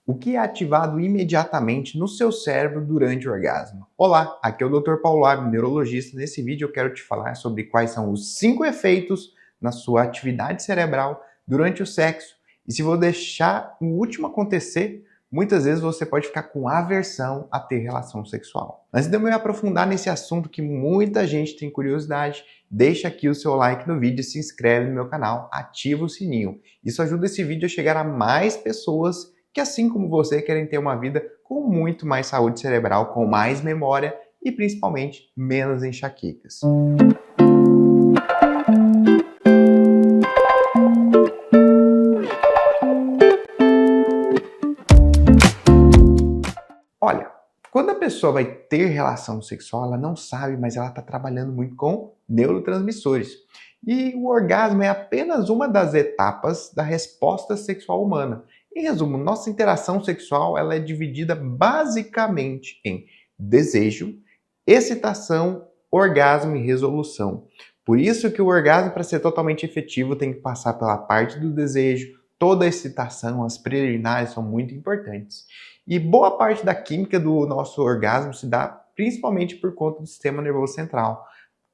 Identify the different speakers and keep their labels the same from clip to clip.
Speaker 1: O que é ativado imediatamente no seu cérebro durante o orgasmo? Olá, aqui é o Dr. Paulo Abbe, neurologista. Nesse vídeo eu quero te falar sobre quais são os 5 efeitos na sua atividade cerebral durante o sexo. E se vou deixar o último acontecer, muitas vezes você pode ficar com aversão a ter relação sexual. Antes de eu me aprofundar nesse assunto que muita gente tem curiosidade, deixa aqui o seu like no vídeo, se inscreve no meu canal, ativa o sininho. Isso ajuda esse vídeo a chegar a mais pessoas que, assim como você, querem ter uma vida com muito mais saúde cerebral, com mais memória e principalmente menos enxaquecas. Olha, quando a pessoa vai ter relação sexual, ela não sabe, mas ela está trabalhando muito com neurotransmissores. E o orgasmo é apenas uma das etapas da resposta sexual humana. Em resumo, nossa interação sexual ela é dividida basicamente em desejo, excitação, orgasmo e resolução. Por isso que o orgasmo, para ser totalmente efetivo, tem que passar pela parte do desejo, toda a excitação, as preliminares são muito importantes. E boa parte da química do nosso orgasmo se dá principalmente por conta do sistema nervoso central,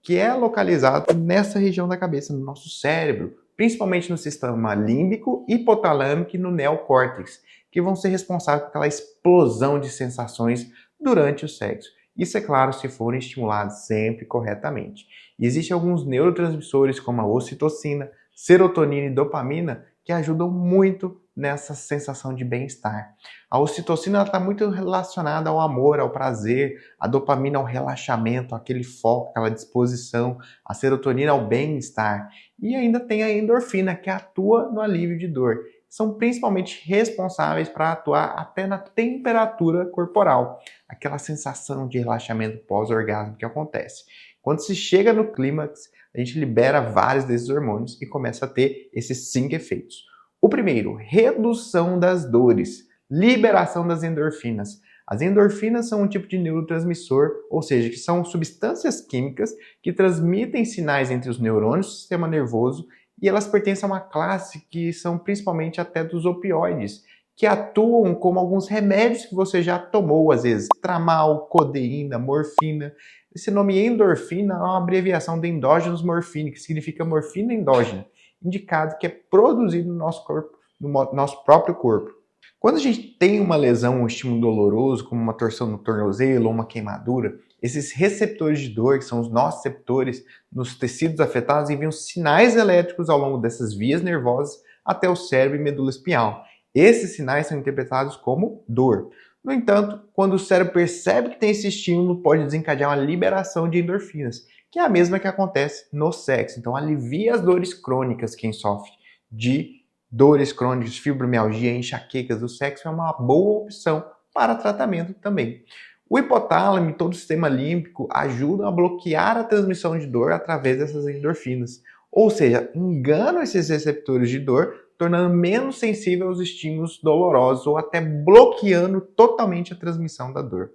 Speaker 1: que é localizado nessa região da cabeça, no nosso cérebro, principalmente no sistema límbico, hipotalâmico e no neocórtex, que vão ser responsáveis por aquela explosão de sensações durante o sexo. Isso é claro se forem estimulados sempre corretamente. E existem alguns neurotransmissores como a ocitocina, serotonina e dopamina que ajudam muito nessa sensação de bem-estar. A ocitocina está muito relacionada ao amor, ao prazer, a dopamina ao relaxamento, aquele foco, aquela disposição, a serotonina ao bem-estar. E ainda tem a endorfina, que atua no alívio de dor. São principalmente responsáveis para atuar até na temperatura corporal, aquela sensação de relaxamento pós-orgasmo que acontece. Quando se chega no clímax, a gente libera vários desses hormônios e começa a ter esses 5 efeitos. O primeiro, redução das dores, liberação das endorfinas. As endorfinas são um tipo de neurotransmissor, ou seja, que são substâncias químicas que transmitem sinais entre os neurônios do sistema nervoso e elas pertencem a uma classe que são principalmente até dos opioides, que atuam como alguns remédios que você já tomou, às vezes, tramal, codeína, morfina. Esse nome endorfina é uma abreviação de endógenos morfina, que significa morfina endógena, indicado que é produzido no nosso corpo, no nosso próprio corpo. Quando a gente tem uma lesão, um estímulo doloroso, como uma torção no tornozelo ou uma queimadura, esses receptores de dor, que são os nociceptores nos tecidos afetados, enviam sinais elétricos ao longo dessas vias nervosas até o cérebro e medula espinhal. Esses sinais são interpretados como dor. No entanto, quando o cérebro percebe que tem esse estímulo, pode desencadear uma liberação de endorfinas, que é a mesma que acontece no sexo. Então, alivia as dores crônicas. Quem sofre de dores crônicas, fibromialgia, enxaquecas do sexo é uma boa opção para tratamento também. O hipotálamo e todo o sistema límbico ajudam a bloquear a transmissão de dor através dessas endorfinas. Ou seja, enganam esses receptores de dor, tornando menos sensível aos estímulos dolorosos ou até bloqueando totalmente a transmissão da dor.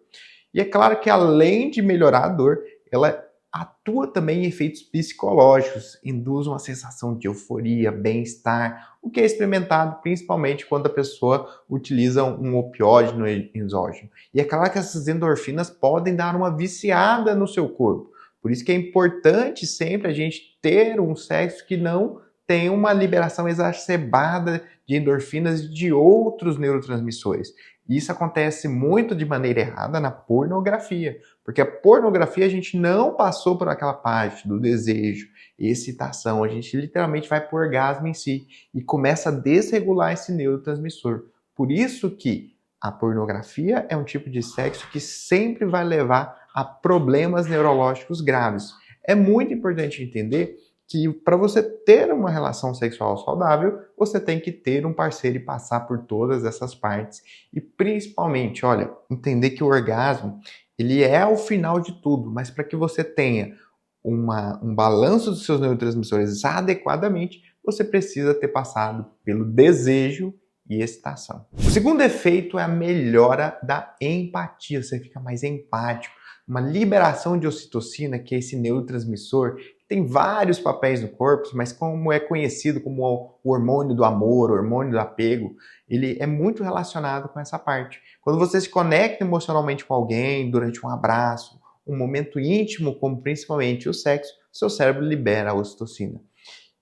Speaker 1: E é claro que além de melhorar a dor, ela atua também em efeitos psicológicos, induz uma sensação de euforia, bem-estar, o que é experimentado principalmente quando a pessoa utiliza um opioide exógeno. E é claro que essas endorfinas podem dar uma viciada no seu corpo. Por isso que é importante sempre a gente ter um sexo que não tem uma liberação exacerbada de endorfinas e de outros neurotransmissores. Isso acontece muito de maneira errada na pornografia, porque a pornografia a gente não passou por aquela parte do desejo, excitação, a gente literalmente vai para o orgasmo em si e começa a desregular esse neurotransmissor. Por isso que a pornografia é um tipo de sexo que sempre vai levar a problemas neurológicos graves. É muito importante entender que para você ter uma relação sexual saudável, você tem que ter um parceiro e passar por todas essas partes. E principalmente, olha, entender que o orgasmo, ele é o final de tudo, mas para que você tenha um balanço dos seus neurotransmissores adequadamente, você precisa ter passado pelo desejo e excitação. O segundo efeito é a melhora da empatia, você fica mais empático. Uma liberação de ocitocina, que é esse neurotransmissor que tem vários papéis no corpo, mas como é conhecido como o hormônio do amor, o hormônio do apego, ele é muito relacionado com essa parte. Quando você se conecta emocionalmente com alguém durante um abraço, um momento íntimo, como principalmente o sexo, seu cérebro libera a ocitocina.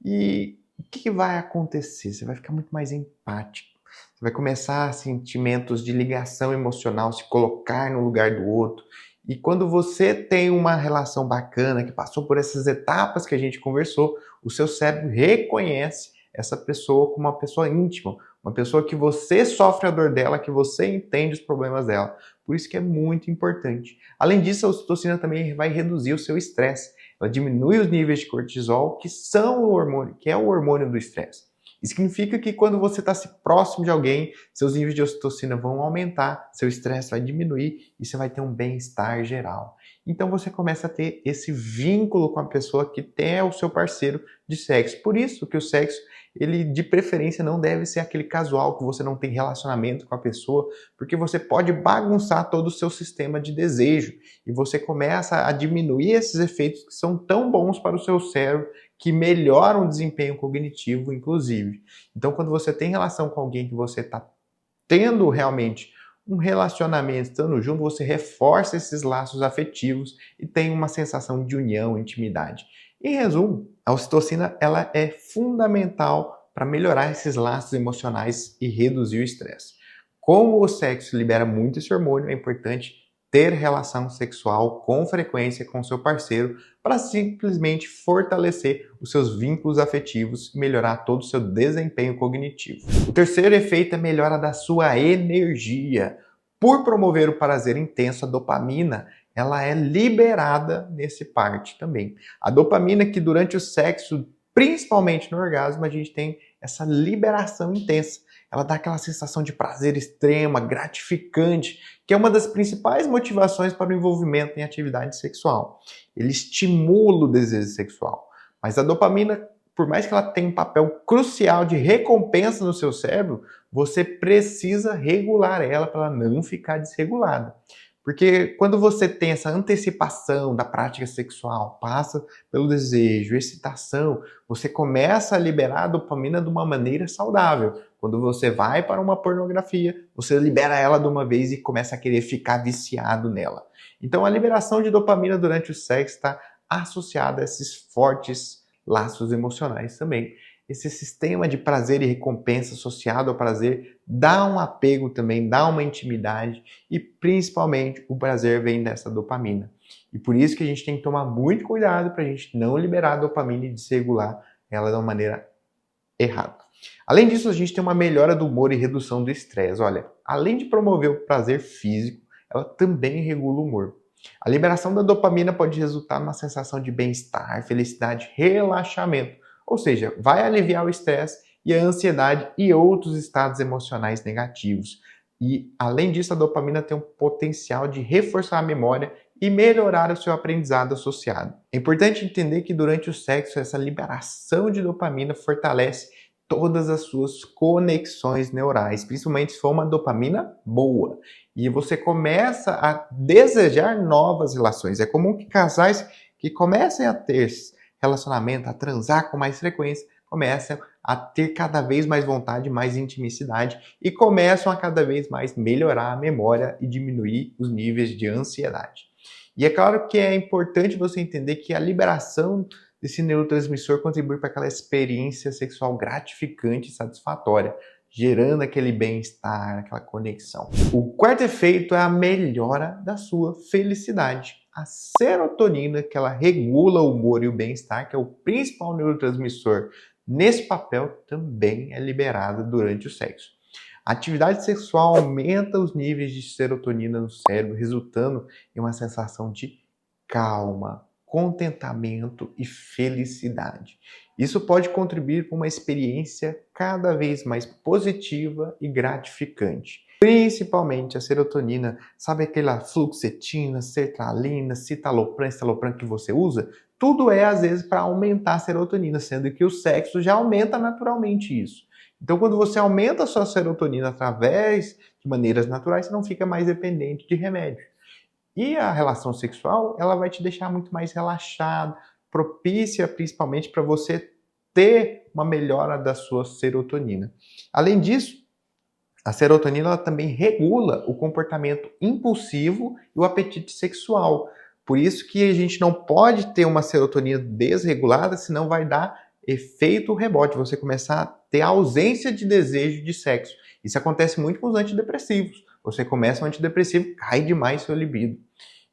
Speaker 1: E o que vai acontecer? Você vai ficar muito mais empático. Você vai começar sentimentos de ligação emocional, se colocar no lugar do outro. E quando você tem uma relação bacana, que passou por essas etapas que a gente conversou, o seu cérebro reconhece essa pessoa como uma pessoa íntima, uma pessoa que você sofre a dor dela, que você entende os problemas dela. Por isso que é muito importante. Além disso, a ocitocina também vai reduzir o seu estresse. Ela diminui os níveis de cortisol, que são o hormônio, que é o hormônio do estresse. Isso significa que quando você está próximo de alguém, seus níveis de ocitocina vão aumentar, seu estresse vai diminuir e você vai ter um bem-estar geral. Então você começa a ter esse vínculo com a pessoa que é o seu parceiro de sexo. Por isso que o sexo, ele de preferência não deve ser aquele casual que você não tem relacionamento com a pessoa, porque você pode bagunçar todo o seu sistema de desejo e você começa a diminuir esses efeitos que são tão bons para o seu cérebro, que melhoram o desempenho cognitivo, inclusive. Então, quando você tem relação com alguém que você está tendo realmente um relacionamento, estando junto, você reforça esses laços afetivos e tem uma sensação de união, intimidade. Em resumo, a ocitocina ela é fundamental para melhorar esses laços emocionais e reduzir o estresse. Como o sexo libera muito esse hormônio, é importante ter relação sexual com frequência com seu parceiro para simplesmente fortalecer os seus vínculos afetivos e melhorar todo o seu desempenho cognitivo. O terceiro efeito é a melhora da sua energia. Por promover o prazer intenso, a dopamina ela é liberada nesse parte também. A dopamina que durante o sexo, principalmente no orgasmo, a gente tem essa liberação intensa. Ela dá aquela sensação de prazer extrema, gratificante, que é uma das principais motivações para o envolvimento em atividade sexual. Ele estimula o desejo sexual. Mas a dopamina, por mais que ela tenha um papel crucial de recompensa no seu cérebro, você precisa regular ela para ela não ficar desregulada. Porque quando você tem essa antecipação da prática sexual, passa pelo desejo, excitação, você começa a liberar a dopamina de uma maneira saudável. Quando você vai para uma pornografia, você libera ela de uma vez e começa a querer ficar viciado nela. Então a liberação de dopamina durante o sexo está associada a esses fortes laços emocionais também. Esse sistema de prazer e recompensa associado ao prazer dá um apego também, dá uma intimidade e principalmente o prazer vem dessa dopamina. E por isso que a gente tem que tomar muito cuidado para a gente não liberar a dopamina e desregular ela de uma maneira errada. Além disso, a gente tem uma melhora do humor e redução do estresse. Olha, além de promover o prazer físico, ela também regula o humor. A liberação da dopamina pode resultar numa sensação de bem-estar, felicidade, relaxamento. Ou seja, vai aliviar o estresse e a ansiedade e outros estados emocionais negativos. E, além disso, a dopamina tem um potencial de reforçar a memória e melhorar o seu aprendizado associado. É importante entender que durante o sexo, essa liberação de dopamina fortalece todas as suas conexões neurais, principalmente se for uma dopamina boa. E você começa a desejar novas relações. É comum que casais que comecem a ter relacionamento, a transar com mais frequência, começam a ter cada vez mais vontade, mais intimidade e começam a cada vez mais melhorar a memória e diminuir os níveis de ansiedade. E é claro que é importante você entender que a liberação desse neurotransmissor contribui para aquela experiência sexual gratificante e satisfatória, gerando aquele bem-estar, aquela conexão. O quarto efeito é a melhora da sua felicidade. A serotonina, que ela regula o humor e o bem-estar, que é o principal neurotransmissor nesse papel, também é liberada durante o sexo. A atividade sexual aumenta os níveis de serotonina no cérebro, resultando em uma sensação de calma, contentamento e felicidade. Isso pode contribuir para uma experiência cada vez mais positiva e gratificante. Principalmente a serotonina, sabe aquela fluoxetina, sertralina, citalopram que você usa? Tudo é, às vezes, para aumentar a serotonina, sendo que o sexo já aumenta naturalmente isso. Então, quando você aumenta a sua serotonina através de maneiras naturais, você não fica mais dependente de remédio. E a relação sexual, ela vai te deixar muito mais relaxado, propícia principalmente para você ter uma melhora da sua serotonina. Além disso, a serotonina ela também regula o comportamento impulsivo e o apetite sexual. Por isso que a gente não pode ter uma serotonina desregulada, senão vai dar efeito rebote, você começar a ter ausência de desejo de sexo. Isso acontece muito com os antidepressivos. Você começa um antidepressivo, cai demais seu libido.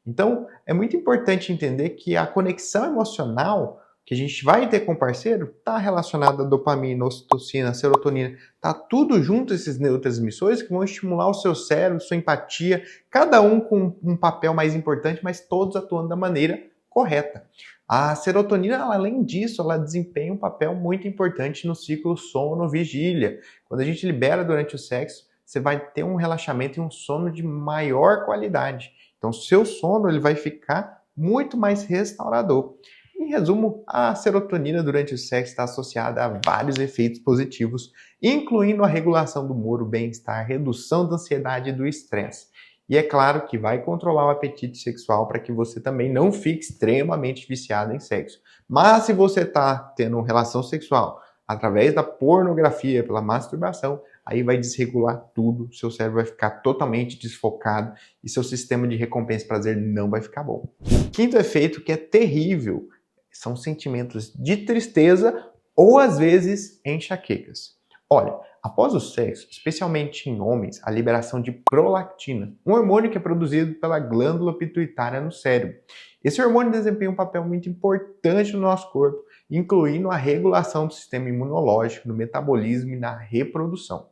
Speaker 1: Então, é muito importante entender que a conexão emocional que a gente vai ter com o parceiro está relacionada a dopamina, ocitocina, serotonina. Tá tudo junto esses neurotransmissores que vão estimular o seu cérebro, sua empatia, cada um com um papel mais importante, mas todos atuando da maneira correta. A serotonina, além disso, ela desempenha um papel muito importante no ciclo sono-vigília. Quando a gente libera durante o sexo, você vai ter um relaxamento e um sono de maior qualidade. Então, seu sono ele vai ficar muito mais restaurador. Em resumo, a serotonina durante o sexo está associada a vários efeitos positivos, incluindo a regulação do humor, o bem-estar, redução da ansiedade e do estresse. E é claro que vai controlar o apetite sexual para que você também não fique extremamente viciado em sexo. Mas se você está tendo uma relação sexual através da pornografia, pela masturbação, aí vai desregular tudo, seu cérebro vai ficar totalmente desfocado e seu sistema de recompensa e prazer não vai ficar bom. O quinto efeito, que é terrível, são sentimentos de tristeza ou, às vezes, enxaquecas. Olha, após o sexo, especialmente em homens, a liberação de prolactina, um hormônio que é produzido pela glândula pituitária no cérebro. Esse hormônio desempenha um papel muito importante no nosso corpo, incluindo a regulação do sistema imunológico, no metabolismo e na reprodução.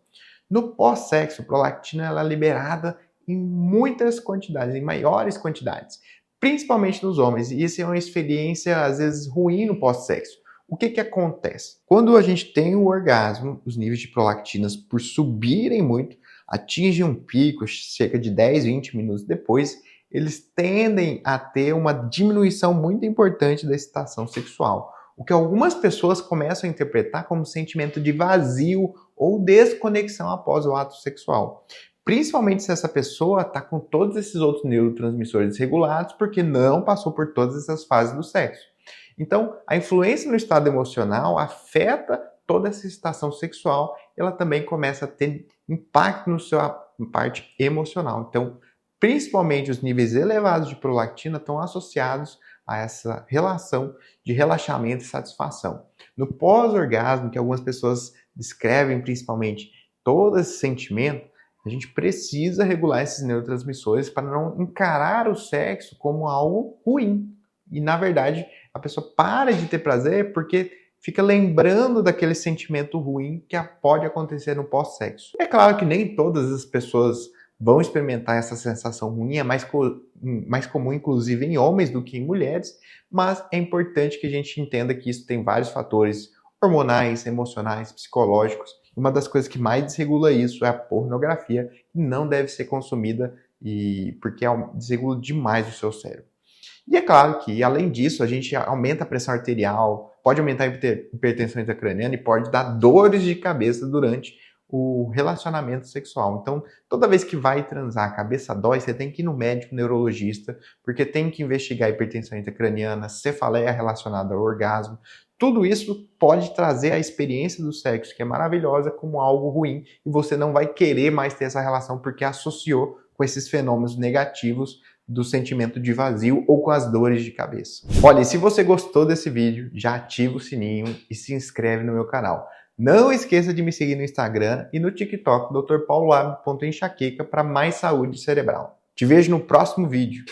Speaker 1: No pós-sexo, a prolactina ela é liberada em muitas quantidades, em maiores quantidades, principalmente nos homens, e isso é uma experiência às vezes ruim no pós-sexo. O que acontece? Quando a gente tem o orgasmo, os níveis de prolactinas, por subirem muito, atingem um pico cerca de 10, 20 minutos depois, eles tendem a ter uma diminuição muito importante da excitação sexual, o que algumas pessoas começam a interpretar como sentimento de vazio ou desconexão após o ato sexual. Principalmente se essa pessoa está com todos esses outros neurotransmissores desregulados porque não passou por todas essas fases do sexo. Então, a influência no estado emocional afeta toda essa excitação sexual e ela também começa a ter impacto na sua parte emocional. Então, principalmente os níveis elevados de prolactina estão associados a essa relação de relaxamento e satisfação. No pós-orgasmo, que algumas pessoas descrevem principalmente todo esse sentimento, a gente precisa regular esses neurotransmissores para não encarar o sexo como algo ruim. E, na verdade, a pessoa para de ter prazer porque fica lembrando daquele sentimento ruim que pode acontecer no pós-sexo. É claro que nem todas as pessoas vão experimentar essa sensação ruim, é mais comum inclusive em homens do que em mulheres, mas é importante que a gente entenda que isso tem vários fatores hormonais, emocionais, psicológicos. Uma das coisas que mais desregula isso é a pornografia, que não deve ser consumida porque desregula demais o seu cérebro. E é claro que, além disso, a gente aumenta a pressão arterial, pode aumentar a hipertensão intracraniana e pode dar dores de cabeça durante o relacionamento sexual. Então, toda vez que vai transar, a cabeça dói, você tem que ir no médico neurologista, porque tem que investigar a hipertensão intracraniana, cefaleia relacionada ao orgasmo. Tudo isso pode trazer a experiência do sexo, que é maravilhosa, como algo ruim, e você não vai querer mais ter essa relação porque associou com esses fenômenos negativos do sentimento de vazio ou com as dores de cabeça. Olha, e se você gostou desse vídeo, já ativa o sininho e se inscreve no meu canal. Não esqueça de me seguir no Instagram e no TikTok, drpaulab.enxaqueca, para mais saúde cerebral. Te vejo no próximo vídeo.